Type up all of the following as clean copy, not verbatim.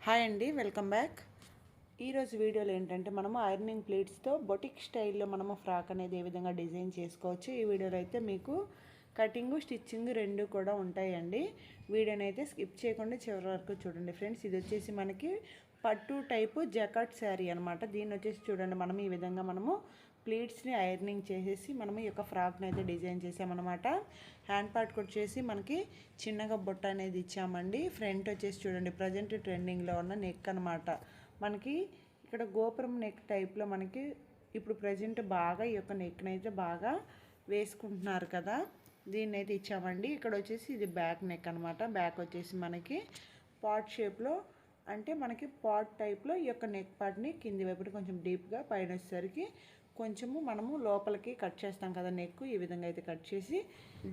Hi అండి, welcome back. ఈరోజు వీడియోలో ఏంటంటే మనము ఐరనింగ్ ప్లేట్స్తో బొటిక్ స్టైల్లో మనము ఫ్రాక్ అనేది ఏ విధంగా డిజైన్ చేసుకోవచ్చు. ఈ వీడియోలో అయితే మీకు కటింగ్ స్టిచ్చింగ్ రెండు కూడా ఉంటాయండి. వీడియోని అయితే స్కిప్ చేయకుండా చివరి వరకు చూడండి ఫ్రెండ్స్. ఇది వచ్చేసి మనకి పట్టు టైపు జకాట్ శారీ అనమాట. దీన్ని వచ్చేసి చూడండి, మనం ఈ విధంగా మనము ప్లీట్స్ని ఐరనింగ్ చేసేసి మనము ఈ యొక్క ఫ్రాక్ని అయితే డిజైన్ చేసామన్నమాట. హ్యాండ్ పార్ట్కి వచ్చేసి మనకి చిన్నగా బొట్ట అనేది ఇచ్చామండి. ఫ్రంట్ వచ్చేసి చూడండి, ప్రజెంట్ ట్రెండింగ్లో ఉన్న నెక్ అనమాట. మనకి ఇక్కడ గోపురం నెక్ టైప్లో మనకి ఇప్పుడు ప్రజెంట్ బాగా ఈ యొక్క నెక్ని అయితే బాగా వేసుకుంటున్నారు కదా, దీన్ని అయితే ఇచ్చామండి. ఇక్కడ వచ్చేసి ఇది బ్యాక్ నెక్ అనమాట. బ్యాక్ వచ్చేసి మనకి పాట్ షేప్లో, అంటే మనకి పాట్ టైప్లో ఈ యొక్క నెక్ పార్ట్ని కింది వైపు కొంచెం డీప్గా, పైన వచ్చేసరికి కొంచెము మనము లోపలికి కట్ చేస్తాం కదా నెక్, ఈ విధంగా అయితే కట్ చేసి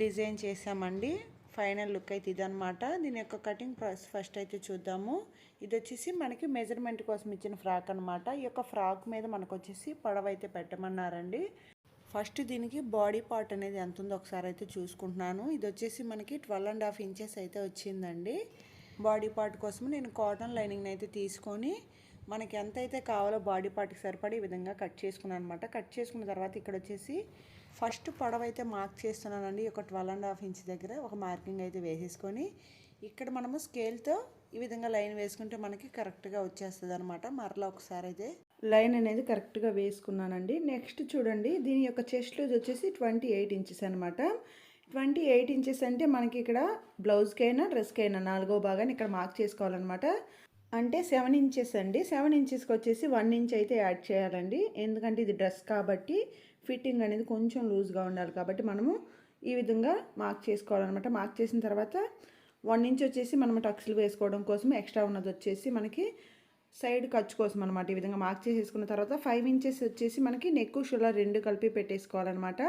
డిజైన్ చేసామండి. ఫైనల్ లుక్ అయితే ఇదనమాట. దీని యొక్క కటింగ్ ప్రాసెస్ ఫస్ట్ అయితే చూద్దాము. ఇది వచ్చేసి మనకి మెజర్మెంట్ కోసం ఇచ్చిన ఫ్రాక్ అనమాట. ఈ యొక్క ఫ్రాక్ మీద మనకు వచ్చేసి పొడవు అయితే పెట్టమన్నారండి. ఫస్ట్ దీనికి బాడీ పార్ట్ అనేది ఎంత ఉందో ఒకసారి అయితే చూసుకుంటున్నాను. ఇది వచ్చేసి మనకి 12.5 ఇంచెస్ అయితే వచ్చిందండి. బాడీ పార్ట్ కోసం నేను కాటన్ లైనింగ్ని అయితే తీసుకొని మనకి ఎంత అయితే కావాలో బాడీ పార్ట్కి సరిపడి ఈ విధంగా కట్ చేసుకున్నాను అనమాట. కట్ చేసుకున్న తర్వాత ఇక్కడ వచ్చేసి ఫస్ట్ పొడవు అయితే మార్క్ చేస్తున్నానండి. ఒక 12.5 ఇంచ్ దగ్గర ఒక మార్కింగ్ అయితే వేసేసుకొని ఇక్కడ మనము స్కేల్తో ఈ విధంగా లైన్ వేసుకుంటే మనకి కరెక్ట్గా వచ్చేస్తుంది అనమాట. మరలా ఒకసారి అయితే లైన్ అనేది కరెక్ట్గా వేసుకున్నానండి. నెక్స్ట్ చూడండి, దీని యొక్క చెస్ట్ లూజ్ వచ్చేసి 28 ఇంచెస్ అనమాట. 28 ఇంచెస్ అంటే మనకి ఇక్కడ బ్లౌజ్కైనా డ్రెస్కైనా 4వ భాగాన్ని ఇక్కడ మార్క్ చేసుకోవాలన్నమాట. అంటే 7 ఇంచెస్ అండి. 7 ఇంచెస్కి వచ్చేసి 1 ఇంచ్ అయితే యాడ్ చేయాలండి. ఎందుకంటే ఇది డ్రెస్ కాబట్టి ఫిట్టింగ్ అనేది కొంచెం లూజ్గా ఉండాలి కాబట్టి మనము ఈ విధంగా మార్క్ చేసుకోవాలన్నమాట. మార్క్ చేసిన తర్వాత 1 ఇంచ్ వచ్చేసి మనము టక్స్లు వేసుకోవడం కోసం, ఎక్స్ట్రా ఉన్నది వచ్చేసి మనకి సైడ్ ఖర్చు కోసం అనమాట. ఈ విధంగా మార్క్ చేసేసుకున్న తర్వాత 5 ఇంచెస్ వచ్చేసి మనకి నెక్ షోల్డర్ రెండు కలిపి పెట్టేసుకోవాలన్నమాట.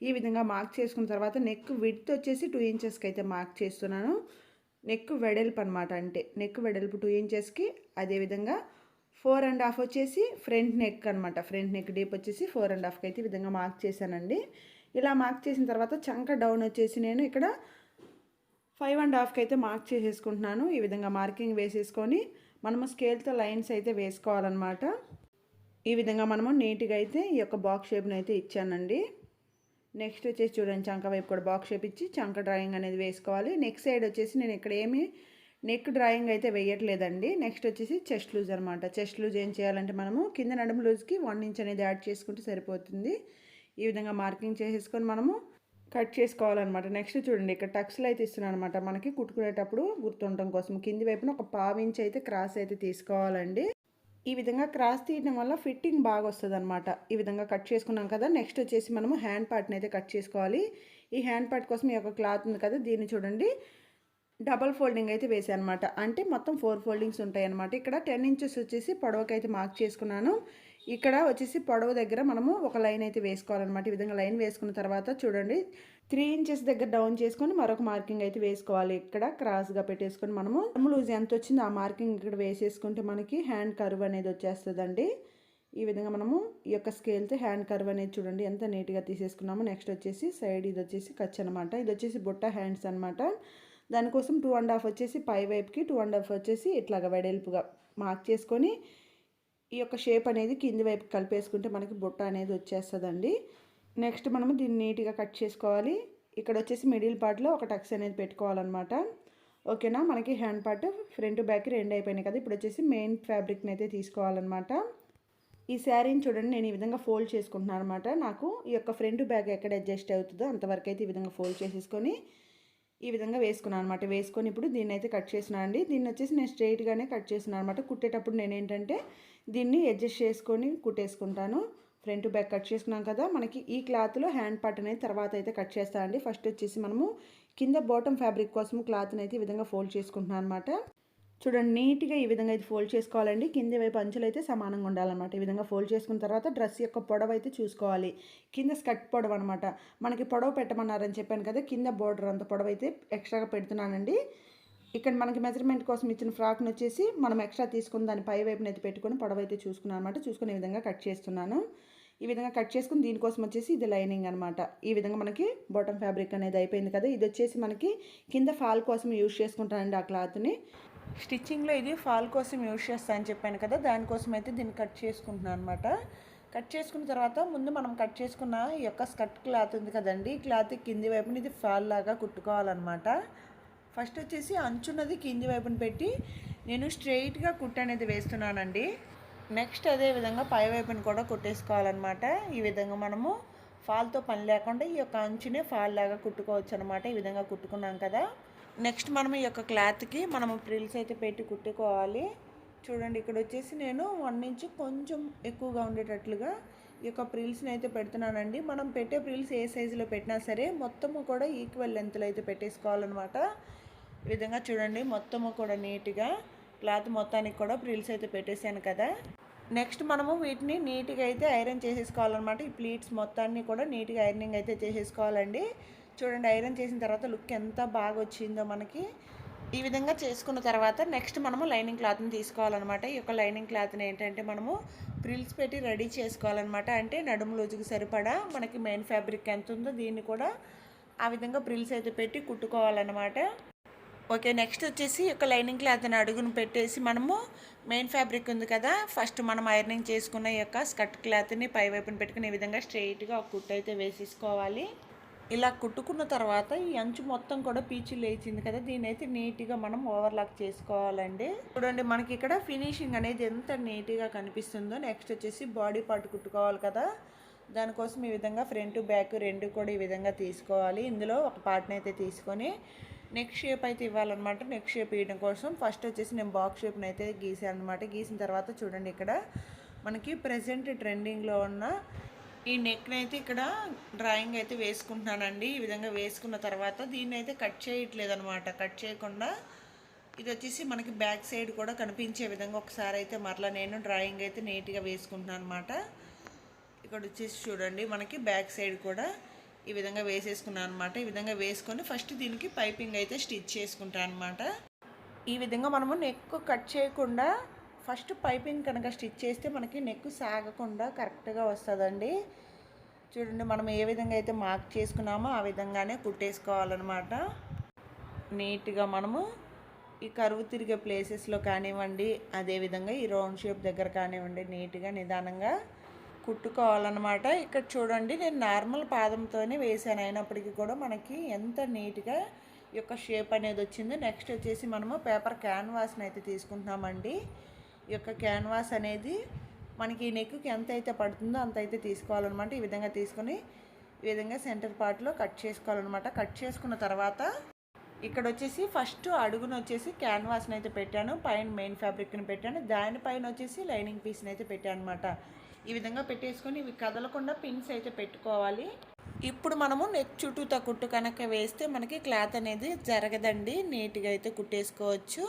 ఈ విధంగా మార్క్ చేసుకున్న తర్వాత నెక్ విడ్త్ వచ్చేసి 2 ఇంచెస్కి అయితే మార్క్ చేస్తున్నాను. నెక్ వెడల్పు అనమాట, అంటే నెక్ వెడల్పు 2 ఇంచెస్కి, అదేవిధంగా 4.5 వచ్చేసి ఫ్రంట్ నెక్ అనమాట. ఫ్రంట్ నెక్ డీప్ వచ్చేసి 4.5కి అయితే ఈ విధంగా మార్క్ చేశానండి. ఇలా మార్క్ చేసిన తర్వాత చంక డౌన్ వచ్చేసి నేను ఇక్కడ 5.5కి అయితే మార్క్ చేసేసుకుంటున్నాను. ఈ విధంగా మార్కింగ్ వేసేసుకొని మనము స్కేల్తో లైన్స్ అయితే వేసుకోవాలన్నమాట. ఈ విధంగా మనము నీట్గా అయితే ఈ యొక్క బాక్స్ షేప్ని అయితే ఇచ్చానండి. నెక్స్ట్ వచ్చేసి చూడండి, చంక వైపు కూడా బాక్స్ షేప్ ఇచ్చి చంక డ్రాయింగ్ అనేది వేసుకోవాలి. నెక్స్ట్ సైడ్ వచ్చేసి నేను ఇక్కడ ఏమి నెక్ డ్రాయింగ్ అయితే వేయట్లేదండి. నెక్స్ట్ వచ్చేసి చెస్ట్ లూజ్ అనమాట. చెస్ట్ లూజ్ ఏం చేయాలంటే మనము కింద నడుము లూజ్కి 1 ఇంచ్ అనేది యాడ్ చేసుకుంటే సరిపోతుంది. ఈ విధంగా మార్కింగ్ చేసేసుకొని మనము కట్ చేసుకోవాలన్నమాట. నెక్స్ట్ చూడండి, ఇక్కడ టక్స్లు అయితే ఇస్తున్నాను అనమాట. మనకి కుట్టుకునేటప్పుడు గుర్తుండటం కోసం కింది వైపున ఒక 1/2 ఇంచ్ అయితే క్రాస్ అయితే తీసుకోవాలండి. ఈ విధంగా క్రాస్ తీయడం వల్ల ఫిట్టింగ్ బాగా వస్తుంది అనమాట. ఈ విధంగా కట్ చేసుకున్నాం కదా. నెక్స్ట్ వచ్చేసి మనము హ్యాండ్ పార్ట్ని అయితే కట్ చేసుకోవాలి. ఈ హ్యాండ్ పార్ట్ కోసం ఈ యొక్క క్లాత్ ఉంది కదా, దీన్ని చూడండి డబల్ ఫోల్డింగ్ అయితే వేసాను అనమాట. అంటే మొత్తం 4 ఫోల్డింగ్స్ ఉంటాయి అనమాట. ఇక్కడ 10 ఇంచెస్ వచ్చేసి పొడవుకి అయితే మార్క్ చేసుకున్నాను. ఇక్కడ వచ్చేసి పొడవు దగ్గర మనము ఒక లైన్ అయితే వేసుకోవాలన్నమాట. ఈ విధంగా లైన్ వేసుకున్న తర్వాత చూడండి 3 ఇంచెస్ దగ్గర డౌన్ చేసుకొని మరొక మార్కింగ్ అయితే వేసుకోవాలి. ఇక్కడ క్రాస్గా పెట్టేసుకొని మనము లూజ్ ఎంత వచ్చిందో ఆ మార్కింగ్ ఇక్కడ వేసేసుకుంటే మనకి హ్యాండ్ కర్వ్ అనేది వచ్చేస్తుందండి. ఈ విధంగా మనము ఈ యొక్క స్కేల్తో హ్యాండ్ కర్వ్ అనేది చూడండి ఎంత నీట్గా తీసేసుకున్నాము. నెక్స్ట్ వచ్చేసి సైడ్ ఇది వచ్చేసి ఖర్చు అనమాట. ఇది వచ్చేసి బుట్ట హ్యాండ్స్ అనమాట. దానికోసం 2.5 వచ్చేసి పై వైపుకి, 2.5 వచ్చేసి ఇట్లాగా వెడల్పుగా మార్క్ చేసుకొని ఈ యొక్క షేప్ అనేది కింది వైపు కలిపేసుకుంటే మనకి బుట్ట అనేది వచ్చేస్తుందండి. నెక్స్ట్ మనము దీన్ని నీట్గా కట్ చేసుకోవాలి. ఇక్కడ వచ్చేసి మిడిల్ పార్ట్లో ఒక టక్స్ అనేది పెట్టుకోవాలన్నమాట. ఓకేనా, మనకి హ్యాండ్ పార్ట్ ఫ్రంట్ బ్యాక్ రెండు అయిపోయినాయి కదా. ఇప్పుడు వచ్చేసి మెయిన్ ఫ్యాబ్రిక్ని అయితే తీసుకోవాలన్నమాట. ఈ శారీని చూడండి నేను ఈ విధంగా ఫోల్డ్ చేసుకుంటున్నాను అనమాట. నాకు ఈ యొక్క ఫ్రంట్ బ్యాక్ ఎక్కడ అడ్జస్ట్ అవుతుందో అంతవరకు అయితే ఈ విధంగా ఫోల్డ్ చేసేసుకొని ఈ విధంగా వేసుకున్నాను అనమాట. వేసుకొని ఇప్పుడు దీన్ని అయితే కట్ చేసినాను అండి. దీన్ని వచ్చేసి నేను స్ట్రైట్గానే కట్ చేసినాను అనమాట. కుట్టేటప్పుడు నేను ఏంటంటే దీన్ని అడ్జస్ట్ చేసుకొని కుట్టేసుకుంటాను. ఫ్రంట్ బ్యాక్ కట్ చేసుకున్నాం కదా. మనకి ఈ క్లాత్లో హ్యాండ్ పార్ట్ అనేది తర్వాత అయితే కట్ చేస్తాను అండి. ఫస్ట్ వచ్చేసి మనము కింద బాటమ్ ఫ్యాబ్రిక్ కోసం క్లాత్ని అయితే ఈ విధంగా ఫోల్డ్ చేసుకుంటున్నాను అనమాట. చూడండి నీట్గా ఈ విధంగా అయితే ఫోల్డ్ చేసుకోవాలండి. కింది వైపు అంచులు అయితే సమానంగా ఉండాలన్నమాట. ఈ విధంగా ఫోల్డ్ చేసుకున్న తర్వాత డ్రెస్ యొక్క పొడవు అయితే చూసుకోవాలి. కింద స్కర్ట్ పొడవు అనమాట. మనకి పొడవు పెట్టమన్నారని చెప్పాను కదా, కింద బోర్డర్ అంత పొడవు అయితే ఎక్స్ట్రాగా పెడుతున్నానండి. ఇక్కడ మనకి మెజర్మెంట్ కోసం ఇచ్చిన ఫ్రాక్ని వచ్చేసి మనం ఎక్స్ట్రా తీసుకుని దాని పై వైపున అయితే పెట్టుకొని పొడవు అయితే చూసుకున్నాను అనమాట. చూసుకుని ఈ విధంగా కట్ చేస్తున్నాను. ఈ విధంగా కట్ చేసుకుని దీనికోసం వచ్చేసి ఇది లైనింగ్ అనమాట. ఈ విధంగా మనకి బాటమ్ ఫ్యాబ్రిక్ అనేది అయిపోయింది కదా. ఇది వచ్చేసి మనకి కింద ఫాల్ కోసం యూజ్ చేసుకుంటానండి ఆ క్లాత్ని. స్టిచ్చింగ్లో ఇది ఫాల్ కోసం యూజ్ చేస్తా అని చెప్పాను కదా, దానికోసం అయితే దీన్ని కట్ చేసుకుంటున్నాను అనమాట. కట్ చేసుకున్న తర్వాత ముందు మనం కట్ చేసుకున్న ఈ యొక్క స్కర్ట్ క్లాత్ ఉంది కదండి, ఈ క్లాత్ కింది వైపున ఇది ఫాల్ లాగా కుట్టుకోవాలన్నమాట. ఫస్ట్ వచ్చేసి అంచున్నది కింది వైపున పెట్టి నేను స్ట్రెయిట్గా కుట్టు అనేది వేస్తున్నానండి. నెక్స్ట్ అదే విధంగా పై వైపున కూడా కుట్టేసుకోవాలన్నమాట. ఈ విధంగా మనము ఫాల్తో పని లేకుండా ఈ యొక్క అంచునే ఫాల్ లాగా కుట్టుకోవచ్చు అనమాట. ఈ విధంగా కుట్టుకున్నాం కదా, నెక్స్ట్ మనం ఈ యొక్క క్లాత్కి మనము ప్రిల్స్ అయితే పెట్టి కుట్టుకోవాలి. చూడండి, ఇక్కడ వచ్చేసి నేను 1 ఇంచ్ కొంచెం ఎక్కువగా ఉండేటట్లుగా ఈ యొక్క ప్రిల్స్ని అయితే పెడుతున్నానండి. మనం పెట్టే ప్రిల్స్ ఏ సైజులో పెట్టినా సరే మొత్తము కూడా ఈక్వల్ లెంత్లో అయితే పెట్టేసుకోవాలన్నమాట. ఈ విధంగా చూడండి, మొత్తము కూడా నీట్గా క్లాత్ మొత్తానికి కూడా ప్రిల్స్ అయితే పెట్టేశాను కదా. నెక్స్ట్ మనము వీటిని నీట్గా అయితే ఐరన్ చేసేసుకోవాలన్నమాట. ఈ ప్లీట్స్ మొత్తాన్ని కూడా నీట్గా ఐరనింగ్ అయితే చేసేసుకోవాలండి. చూడండి, ఐరన్ చేసిన తర్వాత లుక్ ఎంత బాగా వచ్చిందో మనకి. ఈ విధంగా చేసుకున్న తర్వాత నెక్స్ట్ మనము లైనింగ్ క్లాత్ని తీసుకోవాలన్నమాట. ఈ యొక్క లైనింగ్ క్లాత్ని ఏంటంటే మనము ప్రిల్స్ పెట్టి రెడీ చేసుకోవాలన్నమాట. అంటే నడుము లూజుకి సరిపడా మనకి మెయిన్ ఫ్యాబ్రిక్ ఎంత ఉందో దీన్ని కూడా ఆ విధంగా ప్రిల్స్ అయితే పెట్టి కుట్టుకోవాలన్నమాట. ఓకే, నెక్స్ట్ వచ్చేసి ఈ యొక్క లైనింగ్ క్లాత్ని అడుగును పెట్టేసి మనము మెయిన్ ఫ్యాబ్రిక్ ఉంది కదా, ఫస్ట్ మనం ఐరనింగ్ చేసుకున్న ఈ యొక్క స్కర్ట్ క్లాత్ని పై వైపున పెట్టుకుని ఈ విధంగా స్ట్రెయిట్గా ఒక కుట్టు అయితే వేసేసుకోవాలి. ఇలా కుట్టుకున్న తర్వాత ఈ అంచు మొత్తం కూడా పీచు లేచింది కదా, దీని అయితే నీట్గా మనం ఓవర్లాక్ చేసుకోవాలండి. చూడండి, మనకి ఇక్కడ ఫినిషింగ్ అనేది ఎంత నీట్గా కనిపిస్తుందో. నెక్స్ట్ వచ్చేసి బాడీ పార్ట్ కుట్టుకోవాలి కదా, దానికోసం ఈ విధంగా ఫ్రంట్ బ్యాక్ రెండు కూడా ఈ విధంగా తీసుకోవాలి. ఇందులో ఒక పార్ట్ని అయితే తీసుకొని నెక్ షేప్ అయితే ఇవ్వాలన్నమాట. నెక్ షేప్ ఇవ్వడం కోసం ఫస్ట్ వచ్చేసి నేను బాక్స్ షేప్ని అయితే గీసాను అనమాట. గీసిన తర్వాత చూడండి, ఇక్కడ మనకి ప్రజెంట్ ట్రెండింగ్లో ఉన్న ఈ నెక్ని అయితే ఇక్కడ డ్రాయింగ్ అయితే వేసుకుంటున్నానండి. ఈ విధంగా వేసుకున్న తర్వాత దీన్ని అయితే కట్ చేయట్లేదు అనమాట. కట్ చేయకుండా ఇది వచ్చేసి మనకి బ్యాక్ సైడ్ కూడా కనిపించే విధంగా ఒకసారి అయితే మరలా నేను డ్రాయింగ్ అయితే నీట్గా వేసుకుంటున్నాను అనమాట. ఇక్కడ వచ్చేసి చూడండి, మనకి బ్యాక్ సైడ్ కూడా ఈ విధంగా వేసేసుకున్నాను అనమాట. ఈ విధంగా వేసుకొని ఫస్ట్ దీనికి పైపింగ్ అయితే స్టిచ్ చేసుకుంటాను అనమాట. ఈ విధంగా మనము నెక్ కట్ చేయకుండా ఫస్ట్ పైపింగ్ కనుక స్టిచ్ చేస్తే మనకి నెక్ సాగకుండా కరెక్ట్గా వస్తుందండి. చూడండి, మనం ఏ విధంగా అయితే మార్క్ చేసుకున్నామో ఆ విధంగానే కుట్టేసుకోవాలన్నమాట. నీట్గా మనము ఈ కరువు తిరిగే ప్లేసెస్లో కానివ్వండి, అదేవిధంగా ఈ రౌండ్ షేప్ దగ్గర కానివ్వండి, నీట్గా నిదానంగా కుట్టుకోవాలన్నమాట. ఇక్కడ చూడండి, నేను నార్మల్ పాదంతోనే వేసాను, అయినప్పటికీ కూడా మనకి ఎంత నీట్గా ఈ యొక్క షేప్ అనేది వచ్చిందో. నెక్స్ట్ వచ్చేసి మనము పేపర్ క్యాన్వాస్ని అయితే తీసుకుంటున్నామండి. ఈ యొక్క క్యాన్వాస్ అనేది మనకి ఈ నెక్కి ఎంత అయితే పడుతుందో అంత అయితే తీసుకోవాలన్నమాట. ఈ విధంగా తీసుకొని ఈ విధంగా సెంటర్ పార్ట్లో కట్ చేసుకోవాలన్నమాట. కట్ చేసుకున్న తర్వాత ఇక్కడ వచ్చేసి ఫస్ట్ అడుగును వచ్చేసి క్యాన్వాస్ని అయితే పెట్టాను, పైన మెయిన్ ఫ్యాబ్రిక్ని పెట్టాను, దానిపైన వచ్చేసి లైనింగ్ పీస్ని అయితే పెట్టాను అనమాట. ఈ విధంగా పెట్టేసుకొని ఇవి కదలకుండా పిన్స్ అయితే పెట్టుకోవాలి. ఇప్పుడు మనము నెక్ చుట్టూతో కుట్టు కనుక వేస్తే మనకి క్లాత్ అనేది జరగదండి, నీట్గా అయితే కుట్టేసుకోవచ్చు.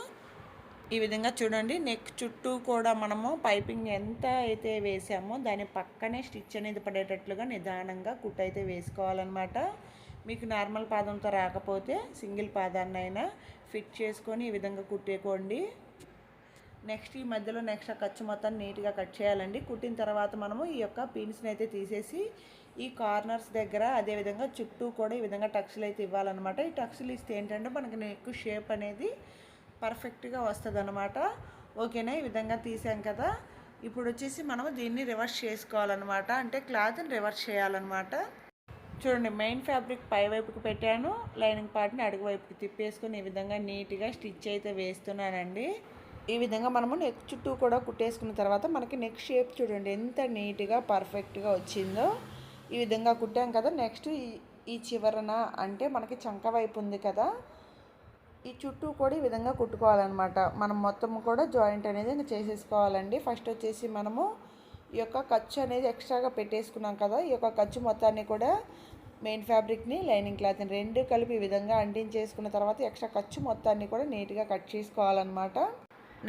ఈ విధంగా చూడండి, నెక్ చుట్టూ కూడా మనము పైపింగ్ ఎంత అయితే వేసామో దాని పక్కనే స్టిచ్ అనేది పడేటట్లుగా నిదానంగా కుట్టు అయితే వేసుకోవాలన్నమాట. మీకు నార్మల్ పాదంతో రాకపోతే సింగిల్ పాదాన్నైనా ఫిట్ చేసుకొని ఈ విధంగా కుట్టేకోండి. నెక్స్ట్ ఈ మధ్యలో నెక్స్ట్ ఆ ఖర్చు మొత్తాన్ని నీట్గా కట్ చేయాలండి. కుట్టిన తర్వాత మనము ఈ యొక్క పిన్స్ని అయితే తీసేసి ఈ కార్నర్స్ దగ్గర అదేవిధంగా చుట్టూ కూడా ఈ విధంగా టక్స్లు అయితే ఇవ్వాలన్నమాట. ఈ టక్స్లు ఇస్తే ఏంటంటే మనకి నెక్ షేప్ అనేది పర్ఫెక్ట్గా వస్తుంది అనమాట. ఓకేనా, ఈ విధంగా తీసాం కదా. ఇప్పుడు వచ్చేసి మనము దీన్ని రివర్స్ చేసుకోవాలన్నమాట, అంటే క్లాత్ని రివర్స్ చేయాలన్నమాట. చూడండి, మెయిన్ ఫ్యాబ్రిక్ పై వైపుకి పెట్టాను, లైనింగ్ పార్ట్ని అడుగు వైపుకి తిప్పేసుకొని ఈ విధంగా నీట్గా స్టిచ్ అయితే వేస్తున్నానండి. ఈ విధంగా మనము నెక్ చుట్టూ కూడా కుట్టేసుకున్న తర్వాత మనకి నెక్ షేప్ చూడండి ఎంత నీట్గా పర్ఫెక్ట్గా వచ్చిందో. ఈ విధంగా కుట్టాం కదా. నెక్స్ట్ ఈ చివరన అంటే మనకి చంక వైపు ఉంది కదా, ఈ చుట్టూ కూడా ఈ విధంగా కుట్టుకోవాలన్నమాట. మనం మొత్తం కూడా జాయింట్ అనేది ఇంకా చేసేసుకోవాలండి. ఫస్ట్ వచ్చేసి మనము ఈ యొక్క ఖర్చు అనేది ఎక్స్ట్రాగా పెట్టేసుకున్నాం కదా, ఈ యొక్క ఖర్చు మొత్తాన్ని కూడా మెయిన్ ఫ్యాబ్రిక్ని లైనింగ్ క్లాత్ని రెండు కలిపి ఈ విధంగా అంటించేసుకున్న తర్వాత ఎక్స్ట్రా ఖర్చు మొత్తాన్ని కూడా నీట్గా కట్ చేసుకోవాలన్నమాట.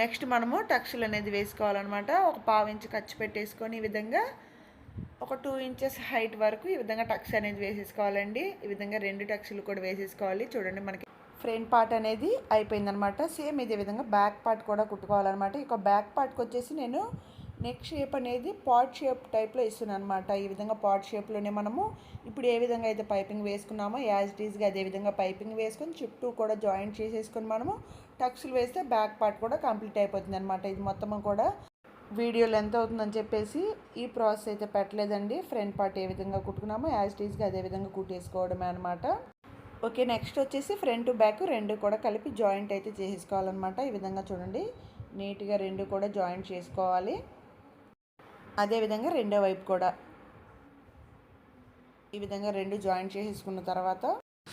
నెక్స్ట్ మనము టక్స్లు అనేది వేసుకోవాలన్నమాట. ఒక 1/2 ఇంచ్ ఖర్చు పెట్టేసుకొని ఈ విధంగా ఒక 2 ఇంచెస్ హైట్ వరకు ఈ విధంగా టక్స్ అనేది వేసేసుకోవాలండి. ఈ విధంగా 2 టక్స్లు కూడా వేసేసుకోవాలి. చూడండి, మనకి ఫ్రంట్ పార్ట్ అనేది అయిపోయిందనమాట. సేమ్ ఇదే విధంగా బ్యాక్ పార్ట్ కూడా కుట్టుకోవాలన్నమాట. ఇక బ్యాక్ పార్ట్కి వచ్చేసి నేను నెక్ షేప్ అనేది పాట్ షేప్ టైప్లో ఇస్తున్నాను అనమాట. ఈ విధంగా పాట్ షేప్లోనే మనము ఇప్పుడు ఏ విధంగా అయితే పైపింగ్ వేసుకున్నామో యాజ్ ఇట్ ఈజ్గా అదే విధంగా పైపింగ్ వేసుకొని చుట్టూ కూడా జాయింట్ చేసేసుకొని మనము టక్స్లు వేస్తే బ్యాక్ పార్ట్ కూడా కంప్లీట్ అయిపోతుంది అనమాట. ఇది మొత్తం కూడా వీడియోలో ఎంత అవుతుందని చెప్పేసి ఈ ప్రాసెస్ అయితే పెట్టలేదండి. ఫ్రంట్ పార్ట్ ఏ విధంగా కుట్టుకున్నామో యాజ్ టీజ్గా అదే విధంగా కుట్టేసుకోవడమే అనమాట. ఓకే, నెక్స్ట్ వచ్చేసి ఫ్రంట్ బ్యాక్ రెండు కూడా కలిపి జాయింట్ అయితే చేసేసుకోవాలన్నమాట. ఈ విధంగా చూడండి, నీట్గా రెండు కూడా జాయింట్ చేసుకోవాలి. అదేవిధంగా రెండో వైపు కూడా ఈ విధంగా రెండు జాయింట్ చేసేసుకున్న తర్వాత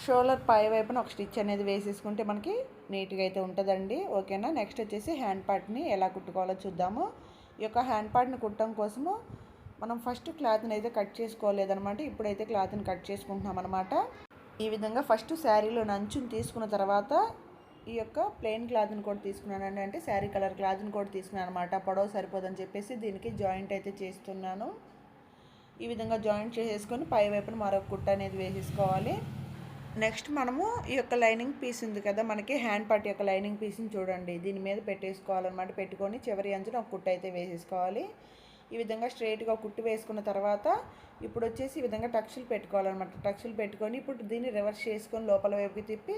షోల్డర్ పై వైపున ఒక స్టిచ్ అనేది వేసేసుకుంటే మనకి నీట్గా అయితే ఉంటుందండి. ఓకేనా. నెక్స్ట్ వచ్చేసి హ్యాండ్ పార్ట్ని ఎలా కుట్టుకోవాలో చూద్దాము. ఈ యొక్క హ్యాండ్ పార్ట్ని కుట్టడం కోసము మనం ఫస్ట్ క్లాత్ని అయితే కట్ చేసుకోలేదన్నమాట. ఇప్పుడైతే క్లాత్ని కట్ చేసుకుంటున్నాం అనమాట. ఈ విధంగా ఫస్ట్ శారీలో నంచుని తీసుకున్న తర్వాత ఈ యొక్క ప్లెయిన్ క్లాత్ని కూడా తీసుకున్నానండి. అంటే శారీ కలర్ క్లాత్ని కూడా తీసుకున్నాను అనమాట. పొడవు సరిపోదని చెప్పేసి దీనికి జాయింట్ అయితే చేస్తున్నాను. ఈ విధంగా జాయింట్ చేసేసుకొని పై వైపున మరొక కుట్ట అనేది వేసేసుకోవాలి. నెక్స్ట్ మనము ఈ యొక్క లైనింగ్ పీస్ ఉంది కదా, మనకి హ్యాండ్ పార్ట్ యొక్క లైనింగ్ పీస్ని చూడండి దీని మీద పెట్టేసుకోవాలన్నమాట. పెట్టుకొని చివరి అంచున ఒక కుట్ట అయితే వేసేసుకోవాలి. ఈ విధంగా స్ట్రైట్గా కుట్టు వేసుకున్న తర్వాత ఇప్పుడు వచ్చేసి ఈ విధంగా టక్స్లు పెట్టుకోవాలన్నమాట. టక్స్లు పెట్టుకొని ఇప్పుడు దీన్ని రివర్స్ చేసుకొని లోపల వైపుకి తిప్పి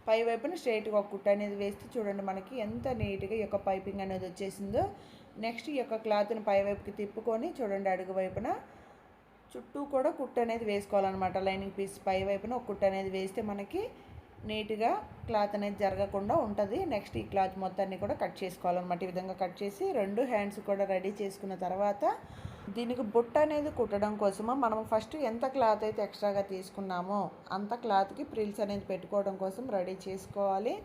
పై వైపున స్ట్రైట్గా ఒక కుట్టు అనేది వేస్తే చూడండి మనకి ఎంత నీట్గా ఈ యొక్క పైపింగ్ అనేది వచ్చేసిందో. నెక్స్ట్ ఈ యొక్క క్లాత్ని పై వైపుకి తిప్పుకొని చూడండి అడుగు వైపున చుట్టూ కూడా కుట్టు అనేది వేసుకోవాలన్నమాట. లైనింగ్ పీస్ పై వైపున ఒక కుట్టు అనేది వేస్తే మనకి నీట్గా క్లాత్ అనేది జరగకుండా ఉంటుంది. నెక్స్ట్ ఈ క్లాత్ మొత్తాన్ని కూడా కట్ చేసుకోవాలన్నమాట. ఈ విధంగా కట్ చేసి రెండు హ్యాండ్స్ కూడా రెడీ చేసుకున్న తర్వాత దీనికి బుట్ట అనేది కుట్టడం కోసము మనం ఫస్ట్ ఎంత క్లాత్ అయితే ఎక్స్ట్రాగా తీసుకున్నామో అంత క్లాత్కి ప్రిల్స్ అనేది పెట్టుకోవడం కోసం రెడీ చేసుకోవాలి.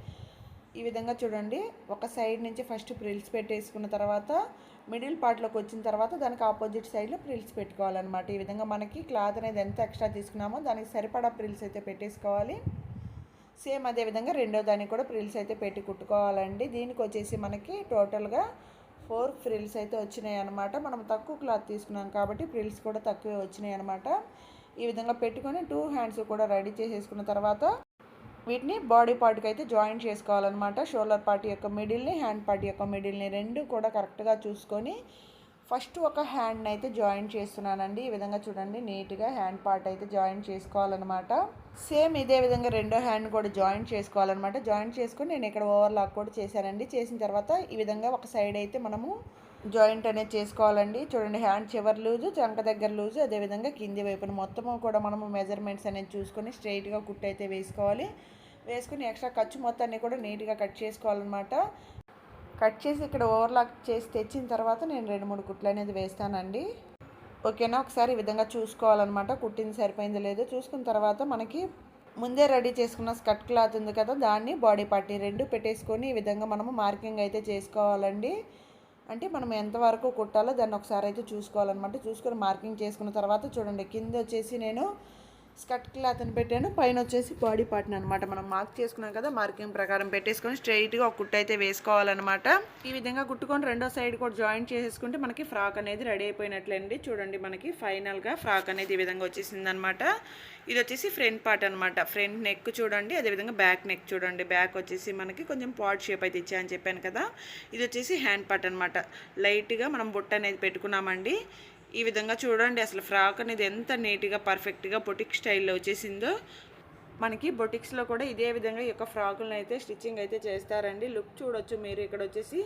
ఈ విధంగా చూడండి, ఒక సైడ్ నుంచి ఫస్ట్ ప్రిల్స్ పెట్టేసుకున్న తర్వాత మిడిల్ పార్ట్లోకి వచ్చిన తర్వాత దానికి ఆపోజిట్ సైడ్లో ప్రిల్స్ పెట్టుకోవాలన్నమాట. ఈ విధంగా మనకి క్లాత్ అనేది ఎంత ఎక్స్ట్రా తీసుకున్నామో దానికి సరిపడా ప్రిల్స్ అయితే పెట్టేసుకోవాలి. సేమ్ అదేవిధంగా రెండో దానికి కూడా ఫ్రిల్స్ అయితే పెట్టి కుట్టుకోవాలండి. దీనికి వచ్చేసి మనకి టోటల్గా 4 ఫ్రిల్స్ అయితే వచ్చినాయి అనమాట. మనం తక్కువ క్లాత్ తీసుకున్నాం కాబట్టి ఫ్రిల్స్ కూడా తక్కువే వచ్చినాయి అనమాట. ఈ విధంగా పెట్టుకొని 2 హ్యాండ్స్ కూడా రెడీ చేసేసుకున్న తర్వాత వీటిని బాడీ పార్ట్కి అయితే జాయింట్ చేసుకోవాలన్నమాట. షోల్డర్ పార్ట్ యొక్క మిడిల్ని హ్యాండ్ పార్ట్ యొక్క మిడిల్ని రెండు కూడా కరెక్ట్గా చూసుకొని ఫస్ట్ ఒక హ్యాండ్ని అయితే జాయింట్ చేస్తున్నానండి. ఈ విధంగా చూడండి నీట్గా హ్యాండ్ పార్ట్ అయితే జాయింట్ చేసుకోవాలన్నమాట. సేమ్ ఇదే విధంగా రెండో హ్యాండ్ కూడా జాయింట్ చేసుకోవాలన్నమాట. జాయింట్ చేసుకొని నేను ఇక్కడ ఓవర్లాక్ కూడా చేశానండి. చేసిన తర్వాత ఈ విధంగా ఒక సైడ్ అయితే మనము జాయింట్ అనేది చేసుకోవాలండి. చూడండి హ్యాండ్ చివరి లూజు, చంక దగ్గర లూజు, అదేవిధంగా కింది వైపున మొత్తము కూడా మనము మెజర్మెంట్స్ అనేది చూసుకొని స్ట్రైట్గా కుట్టు అయితే వేసుకోవాలి. వేసుకుని ఎక్స్ట్రా ఖర్చు మొత్తాన్ని కూడా నీట్గా కట్ చేసుకోవాలన్నమాట. కట్ చేసి ఇక్కడ ఓవర్లాక్ చేసి తెచ్చిన తర్వాత నేను 2-3 కుట్లు అనేది వేస్తానండి. ఓకేనా. ఒకసారి ఈ విధంగా చూసుకోవాలన్నమాట, కుట్టింది సరిపోయిందో లేదో. చూసుకున్న తర్వాత మనకి ముందే రెడీ చేసుకున్న స్కర్ట్ క్లాత్ ఉంది కదా, దాన్ని బాడీ పార్ట్ని రెండు పెట్టేసుకొని ఈ విధంగా మనము మార్కింగ్ అయితే చేసుకోవాలండి. అంటే మనం ఎంతవరకు కుట్టాలో దాన్ని ఒకసారి అయితే చూసుకోవాలన్నమాట. చూసుకొని మార్కింగ్ చేసుకున్న తర్వాత చూడండి కింద వచ్చేసి నేను స్కర్ట్ క్లాత్ని పెట్టాను, పైన వచ్చేసి బాడీ పార్ట్ని అనమాట. మనం మార్క్ చేసుకున్నాం కదా, మార్కింగ్ ప్రకారం పెట్టేసుకొని స్ట్రైట్గా ఒక కుట్టు అయితే వేసుకోవాలన్నమాట. ఈ విధంగా కుట్టుకొని రెండో సైడ్ కూడా జాయింట్ చేసేసుకుంటే మనకి ఫ్రాక్ అనేది రెడీ అయిపోయినట్లండి. చూడండి మనకి ఫైనల్గా ఫ్రాక్ అనేది ఈ విధంగా వచ్చేసింది అనమాట. ఇది వచ్చేసి ఫ్రంట్ పార్ట్ అనమాట. ఫ్రంట్ నెక్ చూడండి, అదేవిధంగా బ్యాక్ నెక్ చూడండి. బ్యాక్ వచ్చేసి మనకి కొంచెం పాట్ షేప్ అయితే ఇచ్చాయని చెప్పాను కదా. ఇది వచ్చేసి హ్యాండ్ పార్ట్ అనమాట. లైట్గా మనం బుట్ట అనేది పెట్టుకున్నామండి. ఈ విధంగా చూడండి అసలు ఫ్రాక్ అనేది ఎంత నీట్గా పర్ఫెక్ట్గా బొటిక్ స్టైల్లో వచ్చేసిందో. మనకి బొటిక్స్లో కూడా ఇదే విధంగా ఈ యొక్క ఫ్రాకులను అయితే స్టిచ్చింగ్ అయితే చేస్తారండి. లుక్ చూడొచ్చు మీరు. ఇక్కడ వచ్చేసి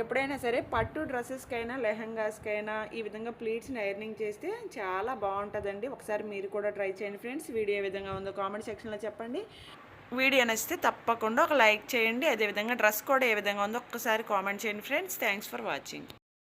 ఎప్పుడైనా సరే పట్టు డ్రెస్సెస్కైనా లెహంగాస్కైనా ఈ విధంగా ప్లీట్స్ని ఐరనింగ్ చేస్తే చాలా బాగుంటుందండి. ఒకసారి మీరు కూడా ట్రై చేయండి ఫ్రెండ్స్. వీడియో ఏ విధంగా ఉందో కామెంట్ సెక్షన్లో చెప్పండి. వీడియో నచ్చితే తప్పకుండా ఒక లైక్ చేయండి. అదేవిధంగా డ్రెస్ కూడా ఏ విధంగా ఉందో ఒక్కసారి కామెంట్ చేయండి ఫ్రెండ్స్. Thanks for watching.